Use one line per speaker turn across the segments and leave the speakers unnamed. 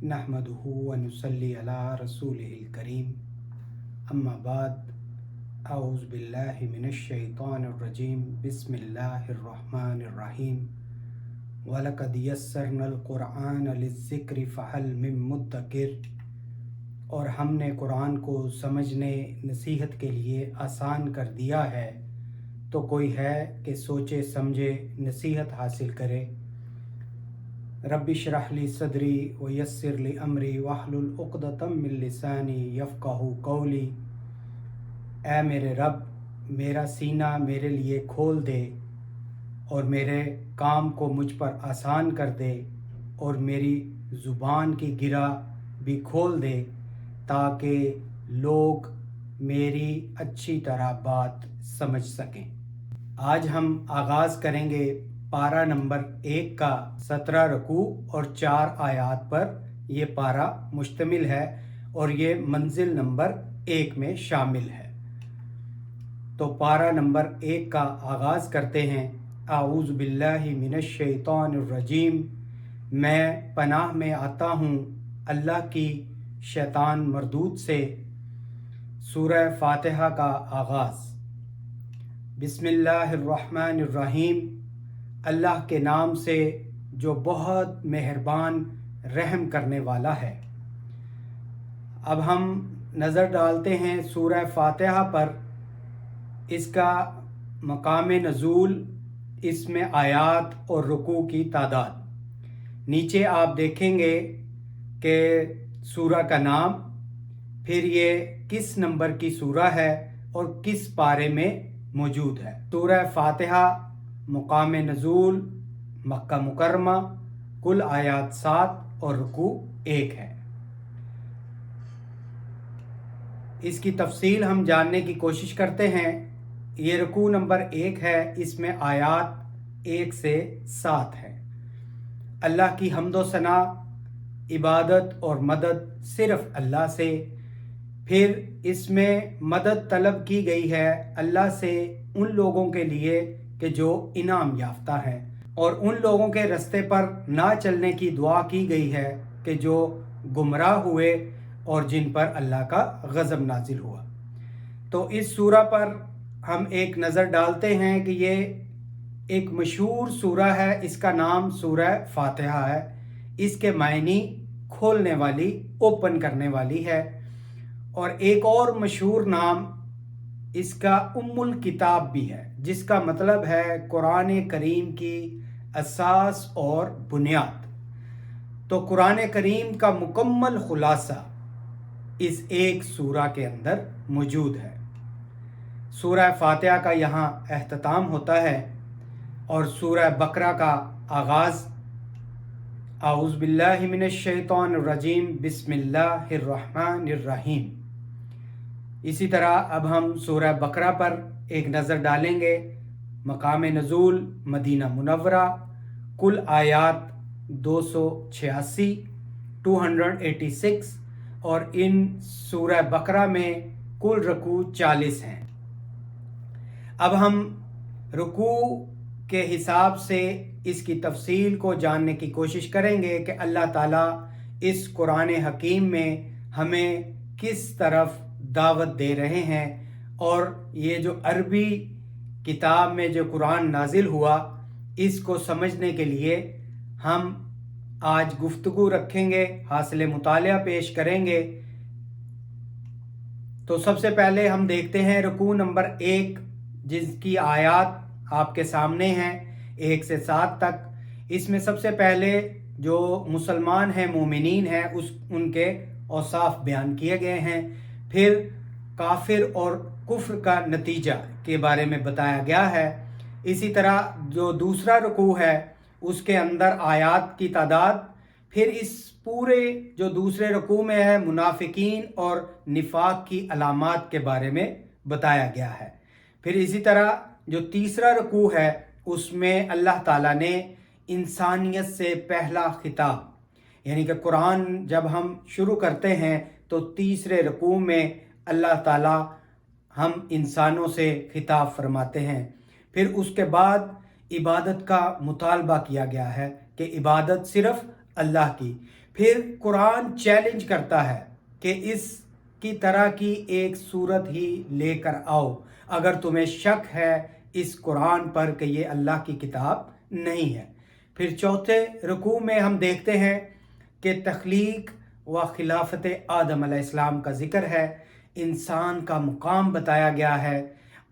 नहमदुहु व नुसल्ली अला रसूलिहिल करीम अम्मा बाद अऊज़ु बिल्लाहि मिनश शैतानिर रजीम बिस्मिल्लाहिर रहमानिर रहीम वलक़द यस्सरनल क़ुरआन लिज़्ज़िक्रि फ़हल मिन मुद्दकिर। और हमने कुरान को समझने नसीहत के लिए आसान कर दिया है, तो कोई है कि सोचे समझे नसीहत हासिल करे। रब्बि इश्रह ली सदरी व यस्सिर ली अमरी वहलुल उक़दतम मिन लिसानी यफ़क़हू क़ौली। ऐ मेरे रब, मेरा सीना मेरे लिए खोल दे और मेरे काम को मुझ पर आसान कर दे, और मेरी ज़ुबान की गिरा भी खोल दे, ताकि लोग मेरी अच्छी तरह बात समझ सकें। आज हम आगाज़ करेंगे पारा नंबर 1 का 17 रुकू और 4 आयात पर ये पारा मुश्तमिल है, और ये मंजिल नंबर 1 में शामिल है। तो पारा नंबर 1 का आगाज़ करते हैं। आऊज़ु बिल्लाहि मिनश शैतानिर रजीम। मैं पनाह में आता हूँ अल्लाह की शैतान मरदूद से। सूरह फातिहा का आगाज़। बिस्मिल्लाहिर्रहमानिर्रहीम। अल्लाह के नाम से जो बहुत मेहरबान रहम करने वाला है। अब हम नज़र डालते हैं सूरह फातिहा पर, इसका मकाम नज़ूल, इसमें आयात और रुकू की तादाद। नीचे आप देखेंगे कि सूरह का नाम, फिर ये किस नंबर की सूरह है और किस पारे में मौजूद है। सूरह फातिहा मकाम नज़ूल मक्का मुकर्रमा, कुल आयात 7 और रुकू 1 है। इसकी तफसील हम जानने की कोशिश करते हैं। ये रुकू नंबर 1 है, इसमें आयात 1 से 7 है। अल्लाह की हम्दो सना, इबादत और मदद सिर्फ़ अल्लाह से। फिर इसमें मदद तलब की गई है अल्लाह से उन लोगों के लिए कि जो इनाम याफ्ता हैं, और उन लोगों के रास्ते पर ना चलने की दुआ की गई है कि जो गुमराह हुए और जिन पर अल्लाह का गज़ब नाजिल हुआ। तो इस सूरह पर हम एक नज़र डालते हैं कि ये एक मशहूर सूरह है। इसका नाम सूरह फातिहा है। इसके मायनी खोलने वाली, ओपन करने वाली है। और एक और मशहूर नाम इसका उम्मुल किताब भी है, जिसका मतलब है कुरान करीम की असास और बुनियाद। तो कुरान करीम का मुकम्मल खुलासा इस एक सूरह के अंदर मौजूद है। सूरह फातिहा का यहाँ एहतताम होता है और सूरह बकरा का आगाज़। आऊज़ु बिल्लाहि मिनश शैतानिर रजीम बिस्मिल्लाहिर रहमानिर रहीम। इसी तरह अब हम सूरह बकरा पर एक नज़र डालेंगे। मकाम नज़ूल मदीना मुनव्वरा, कुल आयात 286 286, और इन सूरह बकरा में कुल रुकू 40 हैं। अब हम रुकू के हिसाब से इसकी तफसील को जानने की कोशिश करेंगे कि अल्लाह ताला इस कुरान हकीम में हमें किस तरफ दावत दे रहे हैं, और ये जो अरबी किताब में जो कुरान नाजिल हुआ, इसको समझने के लिए हम आज गुफ्तगू रखेंगे, हासिल मुतालिया पेश करेंगे। तो सबसे पहले हम देखते हैं रुकू नंबर 1, जिसकी आयात आपके सामने हैं 1 से 7 तक। इसमें सबसे पहले जो मुसलमान हैं, मोमिनीन हैं, उनके औसाफ बयान किए गए हैं। फिर काफिर और कुफ्र का नतीजा के बारे में बताया गया है। इसी तरह जो दूसरा रुकू है, उसके अंदर आयात की तादाद। फिर इस पूरे जो दूसरे रुकू में है, मुनाफिकीन और निफाक की अलामात के बारे में बताया गया है। फिर इसी तरह जो तीसरा रुकू है, उसमें अल्लाह ताला ने इंसानियत से पहला खिताब, यानी कि कुरान जब हम शुरू करते हैं तो तीसरे रुकू में अल्लाह ताला हम इंसानों से खिताब फरमाते हैं। फिर उसके बाद इबादत का मुतालबा किया गया है कि इबादत सिर्फ़ अल्लाह की। फिर कुरान चैलेंज करता है कि इस की तरह की एक सूरत ही लेकर आओ अगर तुम्हें शक है इस कुरान पर कि ये अल्लाह की किताब नहीं है। फिर चौथे रुकू में हम देखते हैं कि तख्लीक व खिलाफत आदम अलैहिस्सलाम का जिक्र है, इंसान का मुकाम बताया गया है,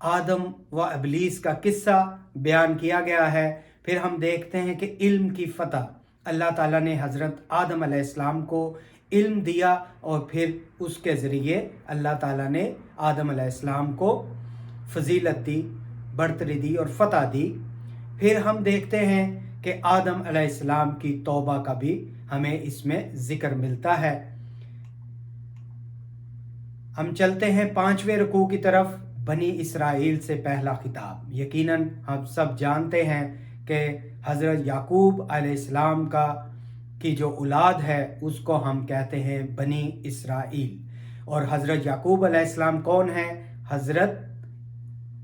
आदम व इब्लीस का किस्सा बयान किया गया है। फिर हम देखते हैं कि इल्म की फ़तह, अल्लाह ताला ने हज़रत आदम अलैहिस्सलाम को इल्म दिया और फिर उसके ज़रिए अल्लाह ताला ने आदम अलैहिस्सलाम को फजीलत दी, बढ़तरी दी और फ़तह दी। फिर हम देखते हैं कि आदम अलैहिस्सलाम की तौबा का भी हमें इसमें ज़िक्र मिलता है। हम चलते हैं पांचवें रुकू की तरफ, बनी इसराइल से पहला खिताब। यकीनन हम सब जानते हैं कि हज़रत याकूब अलैहिस्सलाम का की जो औलाद है उसको हम कहते हैं बनी इसराइल। और हज़रत याकूब अलैहिस्सलाम कौन है? हज़रत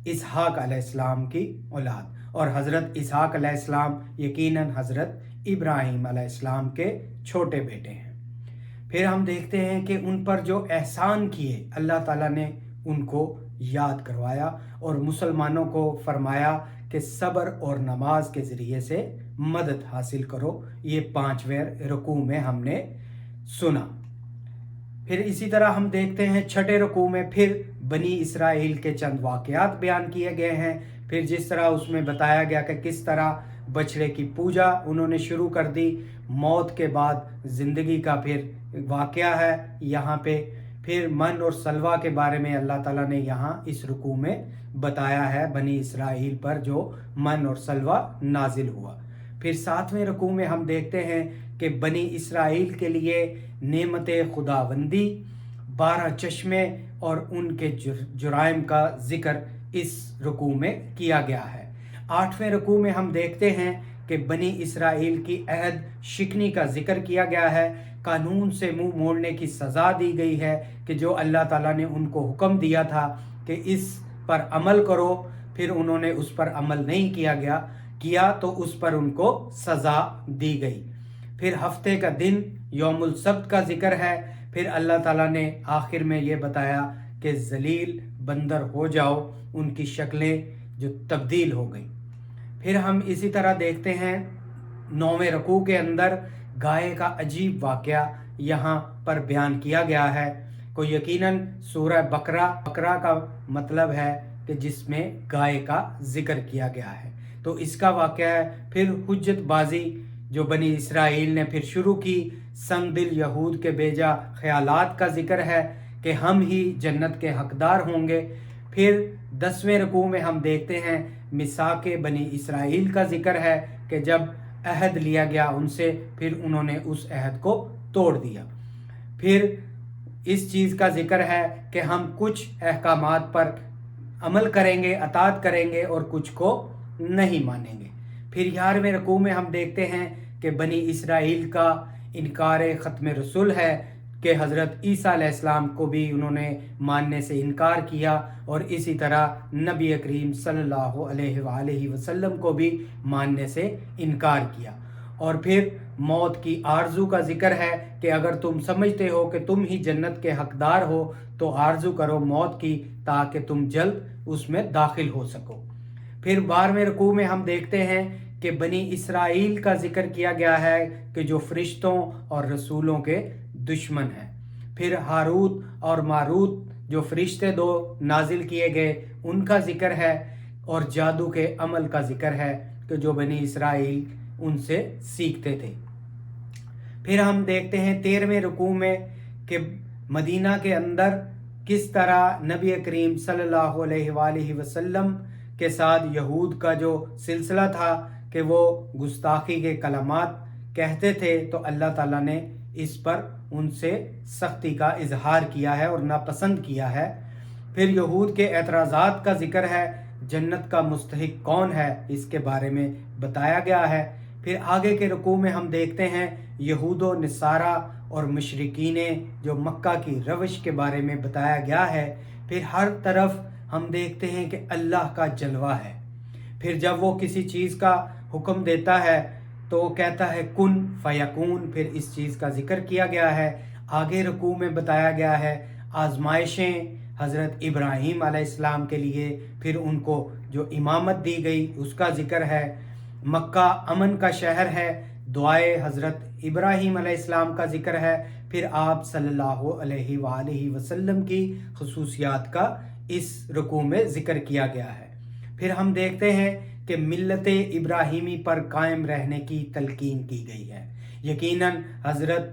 इसहाक अलैहिस्सलाम की औलाद। और हज़रत इसहाक अलैहिस्सलाम यकीनन हज़रत इब्राहीम अलैहिस्सलाम के छोटे बेटे हैं। फिर हम देखते हैं कि उन पर जो एहसान किए अल्लाह ताला ने उनको याद करवाया और मुसलमानों को फरमाया कि सब्र और नमाज के ज़रिए से मदद हासिल करो। ये पांचवें रुकू में हमने सुना। फिर इसी तरह हम देखते हैं छठे रुकू में फिर बनी इसराइल के चंद वाक़यात बयान किए गए हैं। फिर जिस तरह उसमें बताया गया कि किस तरह बछड़े की पूजा उन्होंने शुरू कर दी, मौत के बाद ज़िंदगी का फिर वाक़या है यहाँ पे। फिर मन और सलवा के बारे में अल्लाह ताला ने यहाँ इस रुकू में बताया है, बनी इसराइल पर जो मन और सलवा नाजिल हुआ। फिर सातवें रुकू में हम देखते हैं कि बनी इसराइल के लिए नेमत खुदाबंदी, 12 चश्मे और उनके जुराइम का जिक्र इस रुकू में किया गया है। आठवें रुकू में हम देखते हैं कि बनी इसराइल की अहद शिकनी का जिक्र किया गया है, कानून से मुंह मोड़ने की सज़ा दी गई है कि जो अल्लाह ताला ने उनको हुक्म दिया था कि इस पर अमल करो, फिर उन्होंने उस पर अमल नहीं किया तो उस पर उनको सज़ा दी गई। फिर हफ्ते का दिन यौमुल सब्त का जिक्र है। फिर अल्लाह ताला ने आखिर में ये बताया कि जलील बंदर हो जाओ, उनकी शक्लें जो तब्दील हो गई। फिर हम इसी तरह देखते हैं 9वें रुकू के अंदर गाय का अजीब वाक़या यहाँ पर बयान किया गया है। को यकीनन सूरह बकरा का मतलब है कि जिसमें गाय का जिक्र किया गया है, तो इसका वाक़या है। फिर हुज्जतबाजी जो बनी इसराइल ने फिर शुरू की, संग दिल यहूद के बेजा ख्यालात का जिक्र है कि हम ही जन्नत के हकदार होंगे। फिर 10वें रुकू में हम देखते हैं मिसाके बनी इसराइल का जिक्र है कि जब अहद लिया गया उनसे, फिर उन्होंने उस अहद को तोड़ दिया। फिर इस चीज़ का जिक्र है कि हम कुछ अहकामात पर अमल करेंगे, अताअत करेंगे और कुछ को नहीं मानेंगे। फिर 11वें रुकू में हम देखते हैं कि बनी इसराइल का इनकार ख़त्म रसूल है कि हज़रत ईसा अलैहिस्सलाम को भी उन्होंने मानने से इनकार किया और इसी तरह नबी करीम सल्लल्लाहु अलैहि वसल्लम को भी मानने से इनकार किया। और फिर मौत की आरजू का जिक्र है कि अगर तुम समझते हो कि तुम ही जन्नत के हकदार हो तो आरजू करो मौत की, ताकि तुम जल्द उसमें दाखिल हो सको। फिर 12वें रुकू में हम देखते हैं कि बनी इसराइल का जिक्र किया गया है कि जो फरिश्तों और रसूलों के दुश्मन हैं। फिर हारूत और मारूत जो फरिश्ते दो नाजिल किए गए उनका जिक्र है, और जादू के अमल का जिक्र है कि जो बनी इसराइल उनसे सीखते थे। फिर हम देखते हैं 13वें रुकू में कि मदीना के अंदर किस तरह नबी करीम सल्लल्लाहु अलैहि वसल्लम के साथ यहूद का जो सिलसिला था कि वो गुस्ताखी के कलमात कहते थे, तो अल्लाह ताला ने इस पर उनसे सख्ती का इजहार किया है और नापसंद किया है। फिर यहूद के एतराज़ात का जिक्र है, जन्नत का मुस्तहिक कौन है इसके बारे में बताया गया है। फिर आगे के रुकू में हम देखते हैं यहूदो नसारा और मुशरिकीने जो मक्का की रविश के बारे में बताया गया है। फिर हर तरफ हम देखते हैं कि अल्लाह का जलवा है। फिर जब वो किसी चीज़ का हुक्म देता है تو کہتا ہے کن فیکون، پھر اس چیز کا ذکر کیا گیا ہے۔ آگے رکوع میں بتایا گیا ہے آزمائشیں حضرت ابراہیم علیہ السلام کے لیے، پھر ان کو جو امامت دی گئی اس کا ذکر ہے۔ مکہ امن کا شہر ہے، دعائے حضرت ابراہیم علیہ السلام کا ذکر ہے، پھر آپ صلی اللہ علیہ وآلہ وسلم کی خصوصیات کا اس رکوع میں ذکر کیا گیا ہے۔ پھر ہم دیکھتے ہیں کہ ملت ابراہیمی پر قائم رہنے کی تلقین کی گئی ہے۔ یقیناً حضرت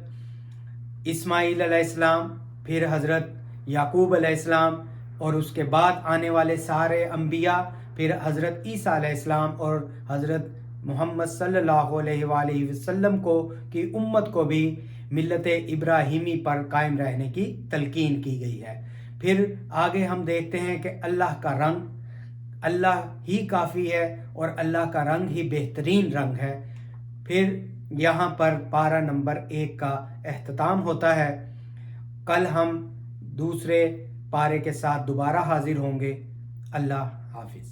اسماعیل علیہ السلام، پھر حضرت یعقوب علیہ السلام، اور اس کے بعد آنے والے سارے انبیاء، پھر حضرت عیسیٰ علیہ السلام اور حضرت محمد صلی اللہ علیہ وآلہ وسلم کی امت کو بھی ملت ابراہیمی پر قائم رہنے کی تلقین کی گئی ہے۔ پھر آگے ہم دیکھتے ہیں کہ اللہ کا رنگ، اللہ ہی کافی ہے اور اللہ کا رنگ ہی بہترین رنگ ہے۔ پھر یہاں پر پارہ نمبر 1 کا اختتام ہوتا ہے۔ کل ہم دوسرے پارے کے ساتھ دوبارہ حاضر ہوں گے۔ اللہ حافظ۔